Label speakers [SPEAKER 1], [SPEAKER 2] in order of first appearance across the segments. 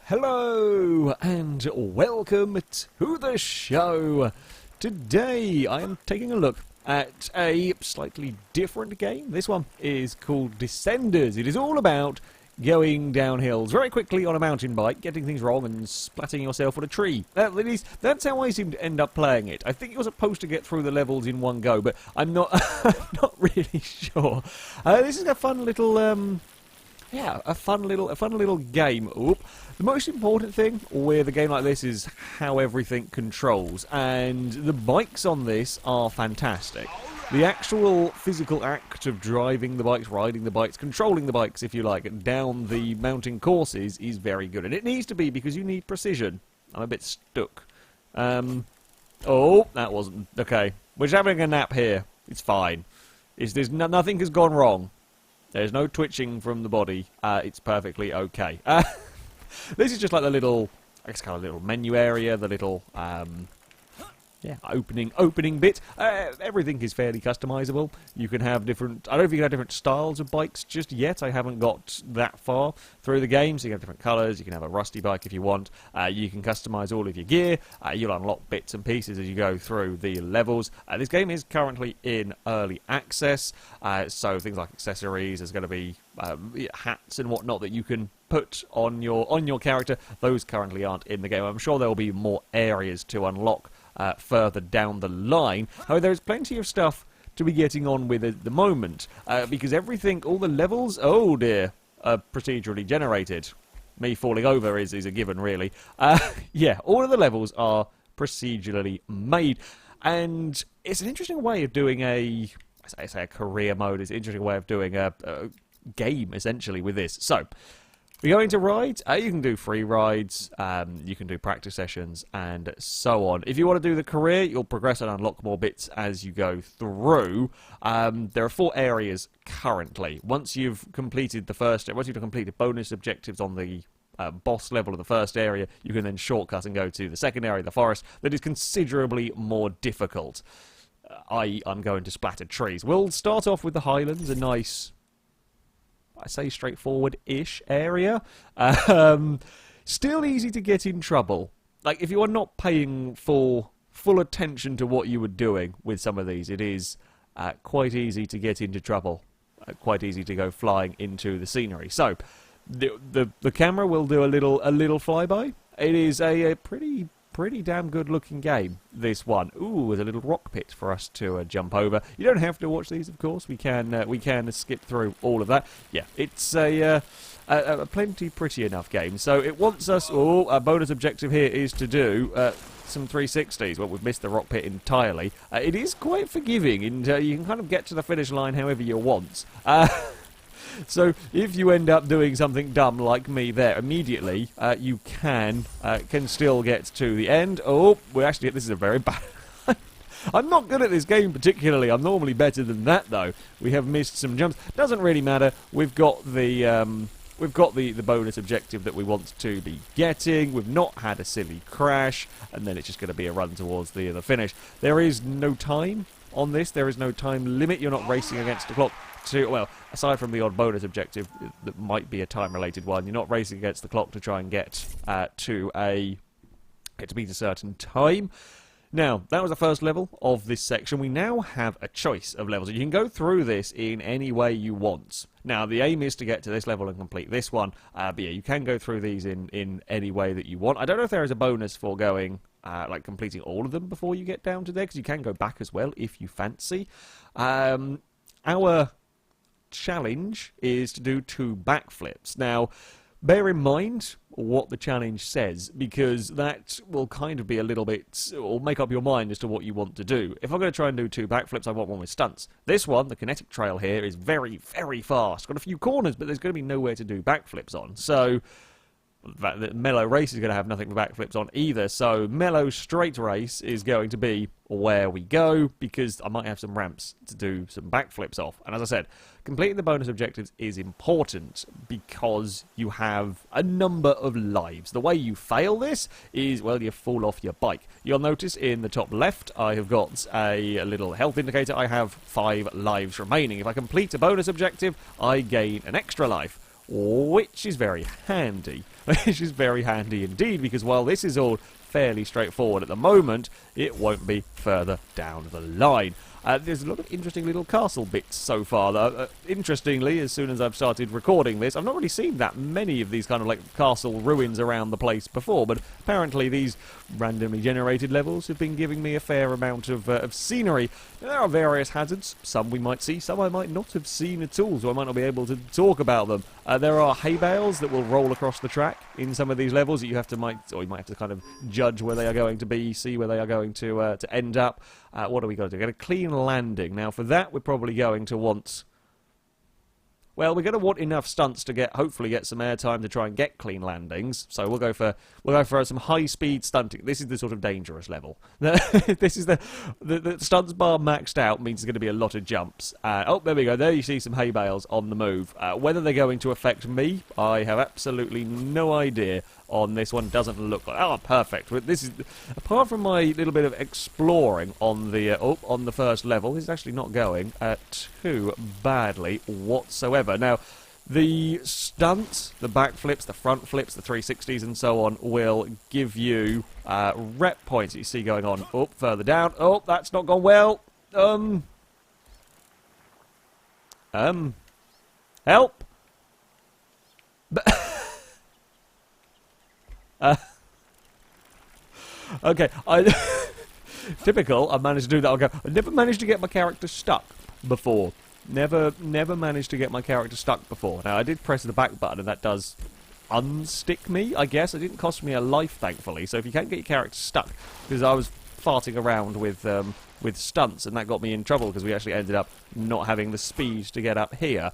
[SPEAKER 1] Hello and welcome to the show. Today I am taking a look at a slightly different game. This one is called Descenders. It is all about going down hills very quickly on a mountain bike, getting things wrong and splatting yourself on a tree. That's how I seem to end up playing it. I think you're supposed to get through the levels in one go, but I'm not I'm not really sure. This is a fun little a fun little game. Oop. The most important thing with a game like this is how everything controls, and the bikes on this are fantastic. The actual physical act of driving the bikes, riding the bikes, controlling the bikes, if you like, down the mountain courses is very good, and it needs to be because you need precision. I'm a bit stuck. Oh, that wasn't okay. We're just having a nap here. It's fine. Nothing has gone wrong. There's no twitching from the body. It's perfectly okay. This is just like the little, I guess, kind of little menu area, the little, opening bit. Everything is fairly customizable. You can have different, I don't know if you can have different styles of bikes just yet. I haven't got that far through the game, so you can have different colours. You can have a rusty bike if you want. You can customize all of your gear. You'll unlock bits and pieces as you go through the levels. This game is currently in early access, so things like accessories, there's going to be hats and whatnot that you can put on your character. Those currently aren't in the game. I'm sure there will be more areas to unlock further down the line. However, there's plenty of stuff to be getting on with at the moment, because everything, all the levels, oh dear, are procedurally generated. Me falling over is a given, really. Yeah, all of the levels are procedurally made, and it's an interesting way of doing a career mode. It's an interesting way of doing a game, essentially, with this. So, we're going to rides. You can do free rides, you can do practice sessions, and so on. If you want to do the career, you'll progress and unlock more bits as you go through. There are 4 areas currently. Once you've completed bonus objectives on the boss level of the first area, you can then shortcut and go to the second area, the forest, that is considerably more difficult. I'm going to splatter trees. We'll start off with the Highlands, a nice, I say, straightforward-ish area. Still easy to get in trouble. Like, if you are not paying full attention to what you were doing with some of these, it is quite easy to get into trouble. Quite easy to go flying into the scenery. So, the camera will do a little flyby. It is a pretty damn good looking game, this one. Ooh, there's a little rock pit for us to jump over. You don't have to watch these, of course. We can skip through all of that. Yeah, it's a plenty pretty enough game. So it wants us, a bonus objective here is to do some 360s. Well, we've missed the rock pit entirely. It is quite forgiving, and you can kind of get to the finish line however you want. So, if you end up doing something dumb like me there immediately, you can still get to the end. Oh, this is a very bad... I'm not good at this game particularly. I'm normally better than that, though. We have missed some jumps. Doesn't really matter. We've got the bonus objective that we want to be getting. We've not had a silly crash, and then it's just going to be a run towards the finish. There is no time on this. There is no time limit. You're not racing against the clock. Well, aside from the odd bonus objective that might be a time-related one, you're not racing against the clock to try and get to beat a certain time. Now, that was the first level of this section. We now have a choice of levels. You can go through this in any way you want. Now, the aim is to get to this level and complete this one. But yeah, you can go through these in any way that you want. I don't know if there is a bonus for going, completing all of them before you get down to there, because you can go back as well if you fancy. Our challenge is to do 2 backflips. Now, bear in mind what the challenge says, because that will kind of be a little bit, or make up your mind as to what you want to do. If I'm going to try and do 2 backflips, I want one with stunts. This one, the kinetic trail here, is very, very fast. Got a few corners, but there's going to be nowhere to do backflips on. So, the mellow race is going to have nothing for backflips on either, so mellow straight race is going to be where we go, because I might have some ramps to do some backflips off. And as I said, completing the bonus objectives is important because you have a number of lives. The way you fail this is, well, you fall off your bike. You'll notice in the top left I have got a little health indicator. I have 5 lives remaining. If I complete a bonus objective, I gain an extra life. which is very handy. Which is very handy indeed, because while this is all fairly straightforward at the moment, it won't be further down the line. There's a lot of interesting little castle bits so far, though. Interestingly, as soon as I've started recording this, I've not really seen that many of these kind of like castle ruins around the place before, but apparently these randomly generated levels have been giving me a fair amount of scenery. There are various hazards, some we might see, some I might not have seen at all, so I might not be able to talk about them. There are hay bales that will roll across the track in some of these levels that you might have to kind of judge where they are going to be, see where they are going to end up. What do we got to do? Get a clean landing. Now, for that, we're probably going to want... Well, we're going to want enough stunts to hopefully get some airtime to try and get clean landings. So we'll go for some high-speed stunting. This is the sort of dangerous level. This is the stunts bar maxed out means there's going to be a lot of jumps. Oh, there we go. There you see some hay bales on the move. Whether they're going to affect me, I have absolutely no idea. On this one, doesn't look like... Oh, perfect. This is, apart from my little bit of exploring on the first level, this is actually not going too badly whatsoever. Now, the stunts, the backflips, the front flips, the 360s and so on will give you rep points that you see going on. Oh, further down. Oh, that's not gone well. Help. Okay, typical, I managed to do that. Okay, I never managed to get my character stuck before. Never managed to get my character stuck before. Now, I did press the back button, and that does unstick me, I guess. It didn't cost me a life, thankfully. So if you can't get your character stuck, because I was farting around with stunts, and that got me in trouble, because we actually ended up not having the speed to get up here.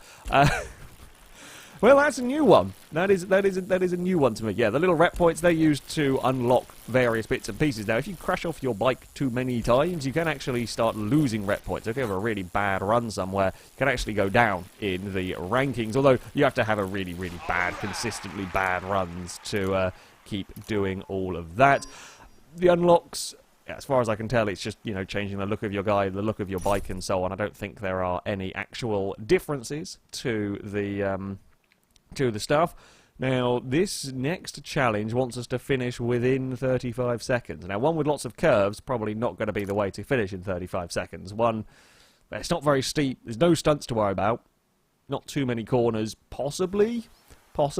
[SPEAKER 1] Well, that's a new one. That is a new one to me. Yeah, the little rep points, they're used to unlock various bits and pieces. Now, if you crash off your bike too many times, you can actually start losing rep points. If you have a really bad run somewhere, you can actually go down in the rankings, although you have to have a really, really bad, consistently bad runs to keep doing all of that. The unlocks... As far as I can tell, it's just, you know, changing the look of your guy, the look of your bike, and so on. I don't think there are any actual differences to the stuff. Now, this next challenge wants us to finish within 35 seconds. Now, one with lots of curves, probably not going to be the way to finish in 35 seconds. One, it's not very steep. There's no stunts to worry about. Not too many corners, possibly. Oh,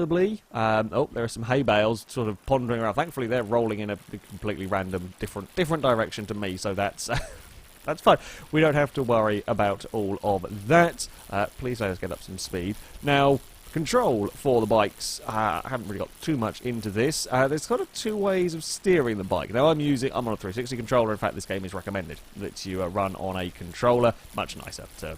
[SPEAKER 1] there are some hay bales sort of pondering around. Thankfully, they're rolling in a completely random, different direction to me, so that's that's fine. We don't have to worry about all of that. Please let us get up some speed. Now, control for the bikes. I haven't really got too much into this. There's kind of two ways of steering the bike. Now, I'm on a 360 controller. In fact, this game is recommended that you run on a controller. Much nicer to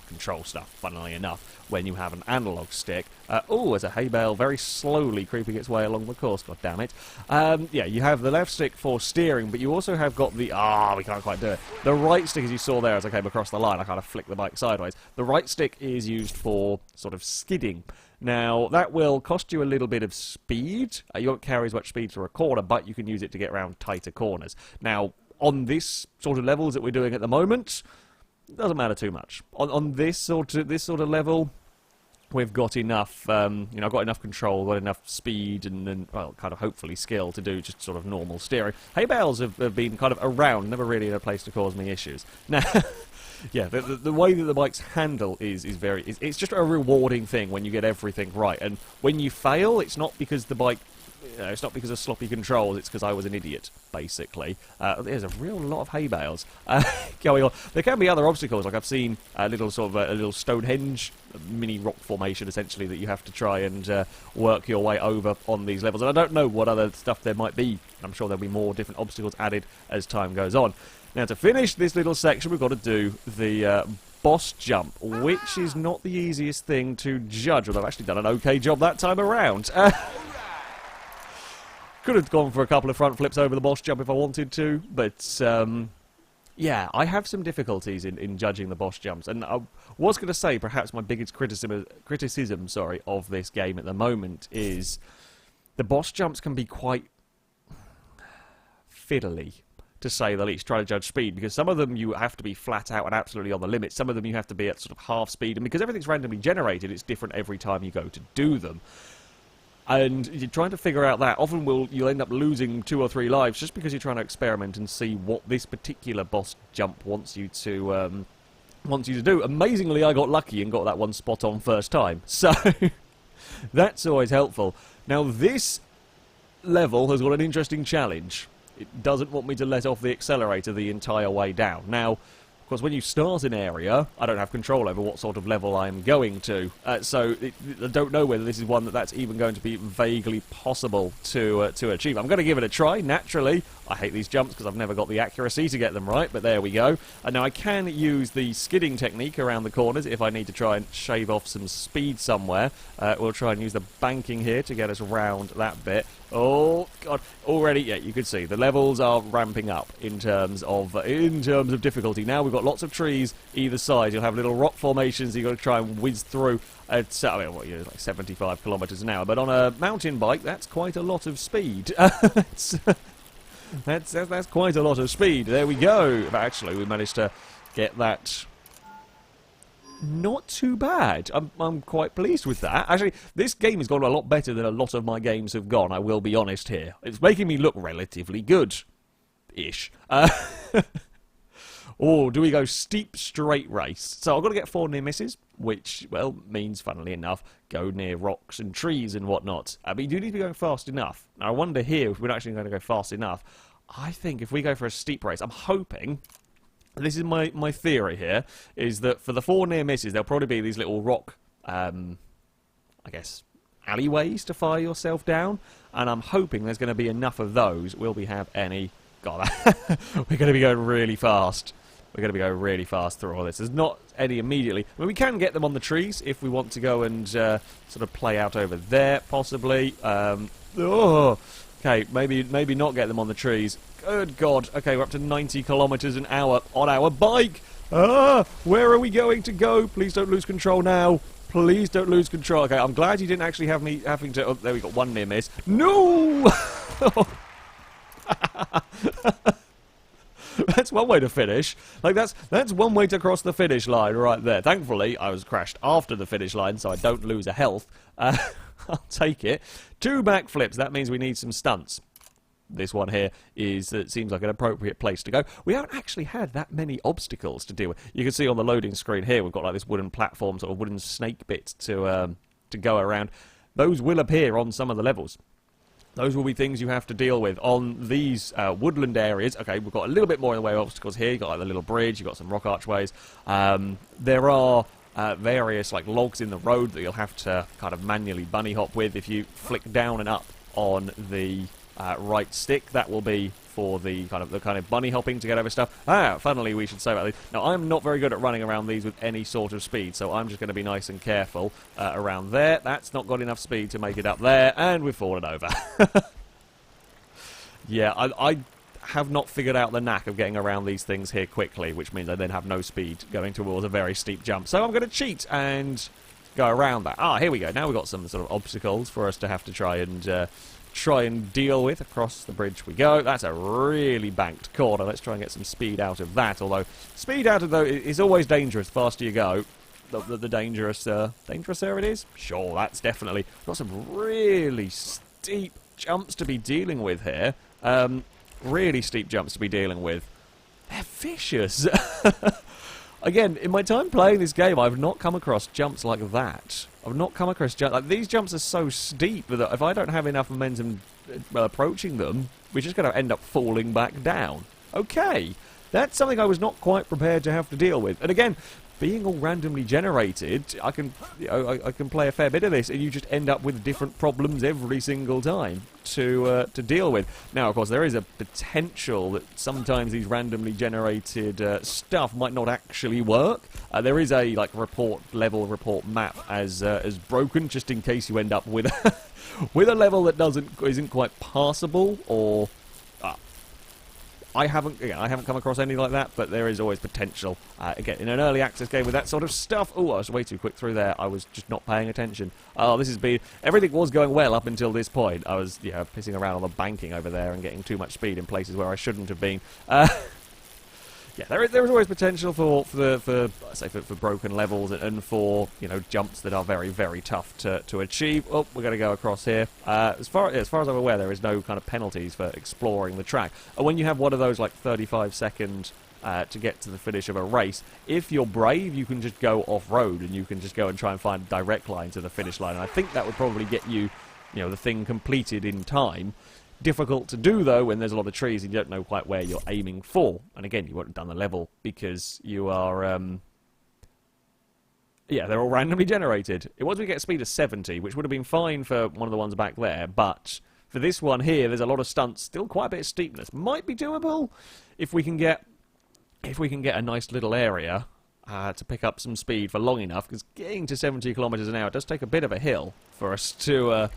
[SPEAKER 1] control stuff, funnily enough, when you have an analog stick. Oh, there's a hay bale very slowly creeping its way along the course, god damn it. Yeah, you have the left stick for steering, but you also have got the... we can't quite do it. The right stick, as you saw there as I came across the line, I kind of flicked the bike sideways. The right stick is used for sort of skidding. Now, that will cost you a little bit of speed. You won't carry as much speed through a corner, but you can use it to get around tighter corners. Now, on this sort of levels that we're doing at the moment... doesn't matter too much. On this sort of level, we've got enough, I've got enough control, got enough speed, and well, kind of hopefully skill to do just sort of normal steering. Hay bales have been kind of around, never really in a place to cause me issues. Now, yeah, the way that the bikes handle is very... It's just a rewarding thing when you get everything right, and when you fail, it's not because the bike... it's not because of sloppy controls, it's because I was an idiot, basically. There's a real lot of hay bales going on. There can be other obstacles, like I've seen a little Stonehenge mini rock formation, essentially, that you have to try and work your way over on these levels. And I don't know what other stuff there might be. I'm sure there'll be more different obstacles added as time goes on. Now, to finish this little section, we've got to do the... boss jump, which is not the easiest thing to judge, although I've actually done an okay job that time around. Could have gone for a couple of front flips over the boss jump if I wanted to, but yeah, I have some difficulties in judging the boss jumps, and I was going to say perhaps my biggest criticism of this game at the moment is the boss jumps can be quite fiddly, to say the least, try to judge speed, because some of them you have to be flat out and absolutely on the limit. Some of them you have to be at sort of half speed, and because everything's randomly generated, it's different every time you go to do them. And you're trying to figure out that. Often you'll end up losing 2 or 3 lives just because you're trying to experiment and see what this particular boss jump wants you to do. Amazingly, I got lucky and got that one spot on first time. So that's always helpful. Now, this level has got an interesting challenge. It doesn't want me to let off the accelerator the entire way down. Now, of course, when you start an area, I don't have control over what sort of level I'm going to. So I don't know whether this is one that's even going to be vaguely possible to achieve. I'm going to give it a try, naturally. I hate these jumps because I've never got the accuracy to get them right, but there we go. And now I can use the skidding technique around the corners if I need to try and shave off some speed somewhere. We'll try and use the banking here to get us around that bit. Oh, God. Already, yeah, you can see the levels are ramping up in terms of difficulty. Now we've got lots of trees either side. You'll have little rock formations you've got to try and whiz through at, like 75 kilometers an hour. But on a mountain bike, that's quite a lot of speed. That's quite a lot of speed. There we go. But actually, we managed to get that not too bad. I'm quite pleased with that. Actually, this game has gone a lot better than a lot of my games have gone, I will be honest here. It's making me look relatively good-ish. Or do we go steep straight race? So I've got to get 4 near misses, which, well, means, funnily enough, go near rocks and trees and whatnot. But you do need to be going fast enough. Now, I wonder here if we're actually going to go fast enough. I think if we go for a steep race, I'm hoping, this is my theory here, is that for the 4 near misses, there'll probably be these little rock, I guess, alleyways to fire yourself down. And I'm hoping there's going to be enough of those. Will we have any? God, we're going to be going really fast. We're going to be going really fast through all this. There's not any immediately. I mean, we can get them on the trees if we want to go and sort of play out over there, possibly. Okay, maybe not get them on the trees. Good God. Okay, we're up to 90 kilometers an hour on our bike. Where are we going to go? Please don't lose control now. Please don't lose control. Okay, I'm glad you didn't actually have me having to... Oh, there we got one near miss. No! That's one way to finish. Like, that's one way to cross the finish line right there. Thankfully, I was crashed after the finish line, so I don't lose a health. I'll take it. 2 backflips. That means we need some stunts. This one here seems like an appropriate place to go. We haven't actually had that many obstacles to deal with. You can see on the loading screen here, we've got like this wooden platform, sort of wooden snake bit to go around. Those will appear on some of the levels. Those will be things you have to deal with on these woodland areas. Okay, we've got a little bit more in the way of obstacles here. You've got like the little bridge, you've got some rock archways. There are various like logs in the road that you'll have to kind of manually bunny hop with. If you flick down and up on the right stick, that will be for the kind of bunny hopping to get over stuff. Funnily, we should say about these. Now, I'm not very good at running around these with any sort of speed, so I'm just going to be nice and careful around there. That's not got enough speed to make it up there, and we've fallen over. Yeah, I have not figured out the knack of getting around these things here quickly, which means I then have no speed going towards a very steep jump. So I'm going to cheat and go around that. Here we go. Now we've got some sort of obstacles for us to have to try and deal with. Across the bridge we go. That's a really banked corner. Let's try and get some speed out of that. Although speed out of those is always dangerous. The faster you go, the dangerouser it is. Sure, that's definitely got some really steep jumps to be dealing with here. Really steep jumps to be dealing with. They're vicious. Again, in my time playing this game, I've not come across jumps like that. I've not come across jumps... Like, these jumps are so steep that if I don't have enough momentum approaching them, we're just going to end up falling back down. Okay, that's something I was not quite prepared to have to deal with. And again, being all randomly generated, I can play a fair bit of this, and you just end up with different problems every single time to deal with. Now, of course, there is a potential that sometimes these randomly generated stuff might not actually work. There is a report map as broken, just in case you end up with with a level that isn't quite passable, or I haven't come across any like that, but there is always potential. Again, in an early access game with that sort of stuff. Oh, I was way too quick through there. I was just not paying attention. Oh, this has been... Everything was going well up until this point. I was, pissing around on the banking over there and getting too much speed in places where I shouldn't have been. Yeah, there is always potential for broken levels and for jumps that are very, very tough to achieve. Oh, we're going to go across here. As far as I'm aware, there is no kind of penalties for exploring the track. And when you have one of those like 35-second to get to the finish of a race, if you're brave, you can just go off-road and you can just go and try and find a direct line to the finish line. And I think that would probably get you, the thing completed in time. Difficult to do, though, when there's a lot of trees and you don't know quite where you're aiming for. And again, you won't have done the level because you are, they're all randomly generated. It was we get a speed of 70, which would have been fine for one of the ones back there, but for this one here, there's a lot of stunts, still quite a bit of steepness. Might be doable if we can get a nice little area to pick up some speed for long enough, because getting to 70 kilometers an hour does take a bit of a hill for us to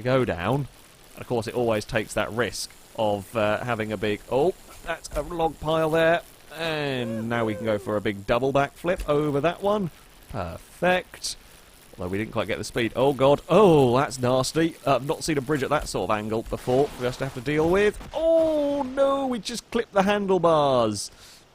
[SPEAKER 1] go down. And of course, it always takes that risk of having a big... Oh, that's a log pile there. And now we can go for a big double backflip over that one. Perfect. Although we didn't quite get the speed. Oh, God. Oh, that's nasty. I've not seen a bridge at that sort of angle before for us to have to deal with. Oh, no, we just clipped the handlebars.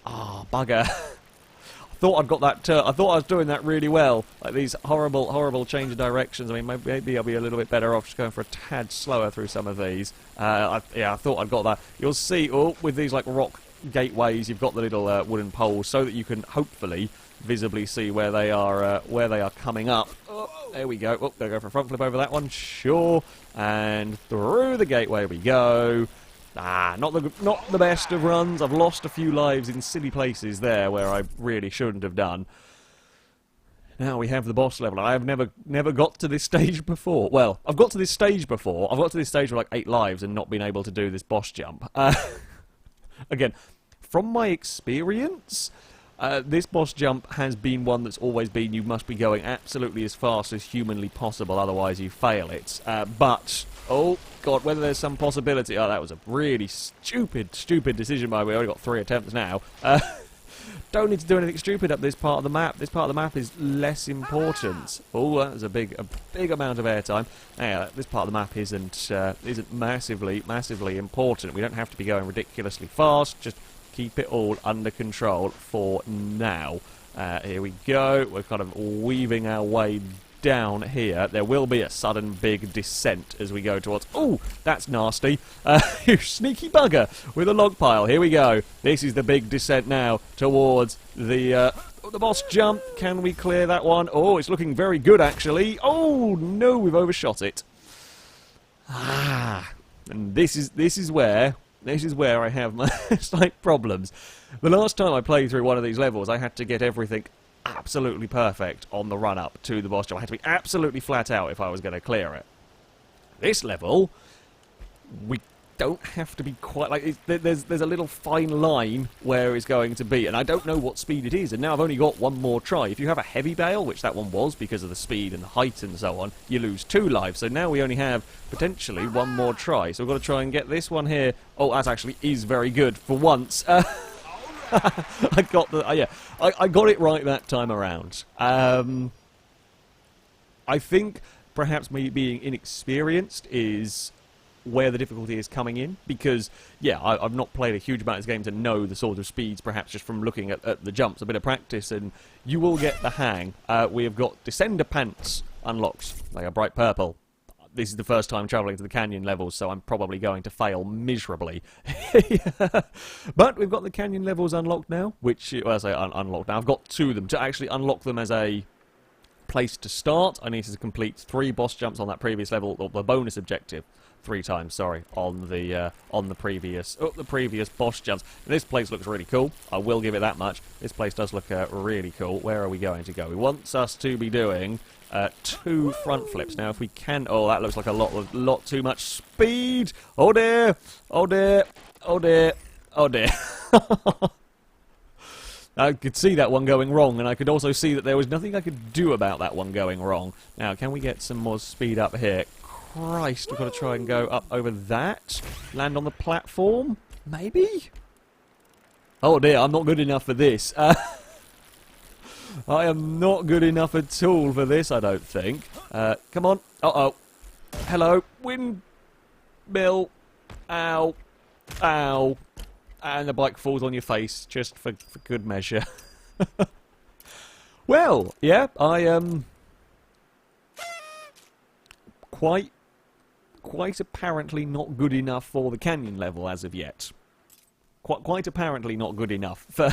[SPEAKER 1] Ah, bugger. I thought I'd got that. I thought I was doing that really well. Like these horrible, horrible change of directions. I mean, maybe I'll be a little bit better off just going for a tad slower through some of these. I thought I'd got that. You'll see, with these like rock gateways, you've got the little wooden poles so that you can hopefully visibly see where they are coming up. Oh, there we go. Oh, go for a front flip over that one. Sure, and through the gateway we go. Not the best of runs. I've lost a few lives in silly places there where I really shouldn't have done. Now we have the boss level. I have never got to this stage before. Well, I've got to this stage before. I've got to this stage with like 8 lives and not been able to do this boss jump. Again, from my experience, this boss jump has been one that's always been you must be going absolutely as fast as humanly possible, otherwise you fail it. But, oh god, whether there's some possibility... Oh, that was a really stupid decision by me. I've only got 3 attempts now. Don't need to do anything stupid up this part of the map. This part of the map is less important. Oh, that was a big amount of airtime. Yeah, this part of the map isn't massively important. We don't have to be going ridiculously fast. Just keep it all under control for now. Here we go. We're kind of weaving our way down here. There will be a sudden big descent as we go towards... Oh, that's nasty. You sneaky bugger with a log pile. Here we go. This is the big descent now towards the boss jump. Can we clear that one? Oh, it's looking very good, actually. Oh, no, we've overshot it. And this is where I have my slight problems. The last time I played through one of these levels, I had to get everything absolutely perfect on the run-up to the boss jump. I had to be absolutely flat out if I was going to clear it. This level, we don't have to be quite like... There's a little fine line where it's going to be, and I don't know what speed it is, and now I've only got one more try. If you have a heavy bale, which that one was because of the speed and the height and so on, you lose 2 lives, so now we only have potentially one more try. So we've got to try and get this one here. Oh, that actually is very good for once. I got the I got it right that time around. I think perhaps me being inexperienced is where the difficulty is coming in, because I've not played a huge amount of this game to know the sort of speeds, perhaps just from looking at the jumps. A bit of practice and you will get the hang. We have got Descender Pants unlocked. They are bright purple. This is the first time travelling to the canyon levels, so I'm probably going to fail miserably. But we've got the canyon levels unlocked now, which, well, I say unlocked now. I've got 2 of them. To actually unlock them as a place to start, I need to complete 3 boss jumps on that previous level, or the bonus objective. 3 times, sorry, on the previous boss jumps. And this place looks really cool. I will give it that much. This place does look really cool. Where are we going to go? He wants us to be doing 2 front flips. Now, if we can... Oh, that looks like a lot too much speed. Oh, dear. Oh, dear. Oh, dear. Oh, dear. I could see that one going wrong, and I could also see that there was nothing I could do about that one going wrong. Now, can we get some more speed up here? Christ, we've got to try and go up over that. Land on the platform. Maybe? Oh dear, I'm not good enough for this. I am not good enough at all for this, I don't think. Come on. Uh-oh. Hello. Windmill. Ow. Ow. And the bike falls on your face, just for good measure. Well, yeah, I am quite apparently not good enough for the canyon level as of yet. Quite apparently not good enough for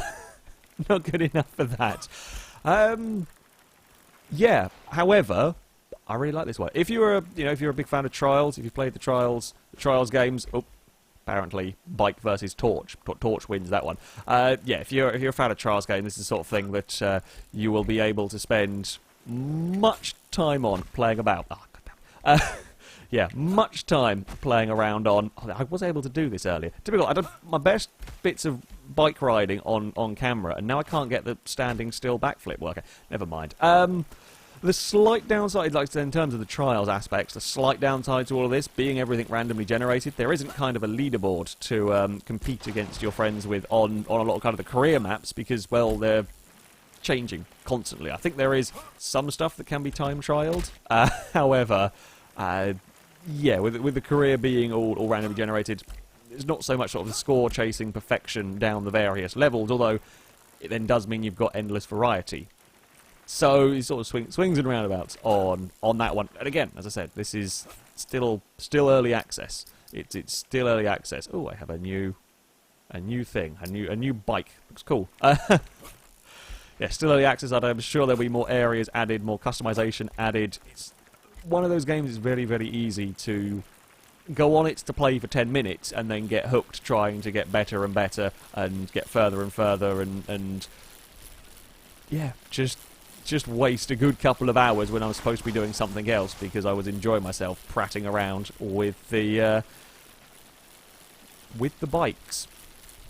[SPEAKER 1] not good enough for that. Yeah. However, I really like this one. If you're a big fan of Trials, if you've played the Trials games, apparently bike versus torch. Torch wins that one. Yeah, if you're a fan of Trials game, this is the sort of thing that you will be able to spend much time on playing about. Oh, goddamn. Yeah, much time playing around on. Oh, I was able to do this earlier. Typical. I did my best bits of bike riding on camera, and now I can't get the standing still backflip working. Never mind. The slight downside, like in terms of the Trials aspects, the slight downside to all of this being everything randomly generated, there isn't kind of a leaderboard to compete against your friends with on a lot of kind of the career maps because, well, they're changing constantly. I think there is some stuff that can be time trialed. However, yeah, with the career being all randomly generated, there's not so much sort of the score chasing perfection down the various levels, although it then does mean you've got endless variety. So it sort of swings and roundabouts on that one. And again, as I said, this is still early access. It's still early access. Oh, I have a new thing, a new bike. Looks cool. Yeah, still early access. I'm sure there'll be more areas added, more customization added. It's one of those games that's very, very easy to go on it to play for 10 minutes and then get hooked trying to get better and better and get further and further and yeah, just waste a good couple of hours when I was supposed to be doing something else because I was enjoying myself prattling around with the bikes.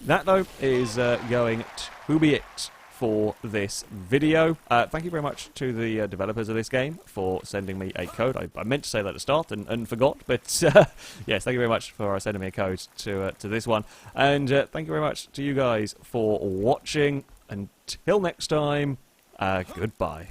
[SPEAKER 1] That, though, is going to be it for this video. Thank you very much to the developers of this game for sending me a code. I meant to say that at the start and forgot, but yes, thank you very much for sending me a code to this one. And thank you very much to you guys for watching. Until next time, goodbye.